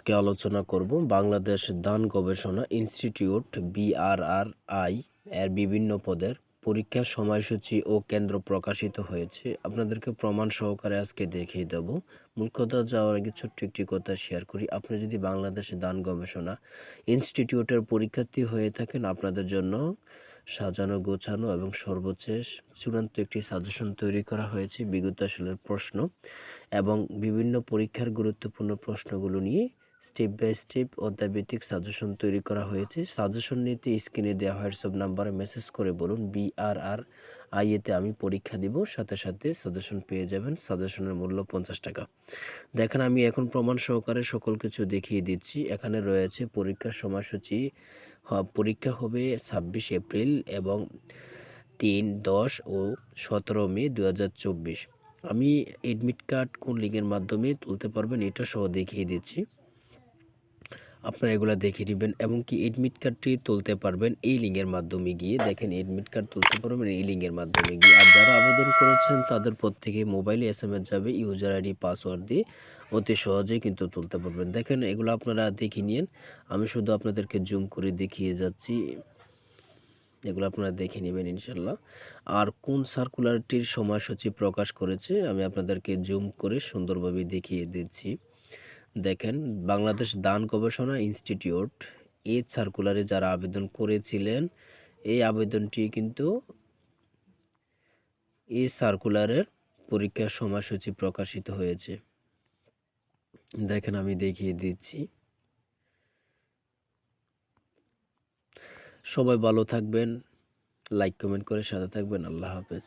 আজকে আলোচনা করব বাংলাদেশ ধান গবেষণা ইনস্টিটিউট BRRI এর বিভিন্ন পদের পরীক্ষার সময়সূচি ও কেন্দ্র প্রকাশিত হয়েছে। আপনাদেরকে প্রমাণ সহকারে আজকে দেখিয়ে দেব। মূল কথা যাওয়ার আগে ছোট্ট একটি কথা শেয়ার করি। আপনি যদি বাংলাদেশ ধান গবেষণা ইনস্টিটিউটের পরীক্ষার্থী হয়ে থাকেন, আপনাদের জন্য সাজানো গোছানো এবং সর্বশেষ চূড়ান্ত একটি সাজেশন তৈরি করা হয়েছে বিগত সালের প্রশ্ন এবং বিভিন্ন পরীক্ষার গুরুত্বপূর্ণ প্রশ্নগুলো নিয়ে স্টেপ বাই স্টেপ অধ্যায়ভিত্তিক সাজেশন তৈরি করা হয়েছে। সাজেশন নিতে স্ক্রিনে দেওয়া হোয়াটসঅ্যাপ নাম্বারে মেসেজ করে বলুন BRRI এতে আমি পরীক্ষা দিব, সাথে সাথে সাজেশন পেয়ে যাবেন। সাজেশনের মূল্য 50 টাকা। দেখেন, আমি এখন প্রমাণ সহকারে সকল কিছু দেখিয়ে দিচ্ছি। এখানে রয়েছে পরীক্ষার সময়সূচি। পরীক্ষা হবে 26 এপ্রিল এবং 3, 10 ও 17 মে 2024। আমি এডমিট কার্ড কোন লিঙ্কের মাধ্যমে তুলতে পারবেন এটা সহ দেখিয়ে দিচ্ছি। আপনারা এগুলো দেখে নেবেন এবং কি এডমিট কার্ডটি তুলতে পারবেন এই লিঙ্কের মাধ্যমে গিয়ে। দেখেন, এডমিট কার্ড তুলতে পারবেন এই লিঙ্কের মাধ্যমে গিয়ে। আর যারা আবেদন করেছেন তাদের প্রত্যেকে মোবাইলে SMS যাবে ইউজার আইডি পাসওয়ার্ড দিয়ে, অতি সহজেই কিন্তু তুলতে পারবেন। দেখেন, এগুলো আপনারা দেখে নিন। আমি শুধু আপনাদেরকে জুম করে দেখিয়ে যাচ্ছি, এগুলো আপনারা দেখে নেবেন ইনশাল্লাহ। আর কোন সার্কুলারটির সময়সূচি প্রকাশ করেছে আমি আপনাদেরকে জুম করে সুন্দরভাবে দেখিয়ে দিচ্ছি। দেখেন, বাংলাদেশ ধান গবেষণা ইনস্টিটিউট এই সার্কুলারে যারা আবেদন করেছিলেন, এই আবেদনটি কিন্তু এই সার্কুলারের পরীক্ষার সময়সূচি প্রকাশিত হয়েছে। দেখেন, আমি দেখিয়ে দিচ্ছি। সবাই ভালো থাকবেন, লাইক কমেন্ট করে সাথে থাকবেন। আল্লাহ হাফেজ।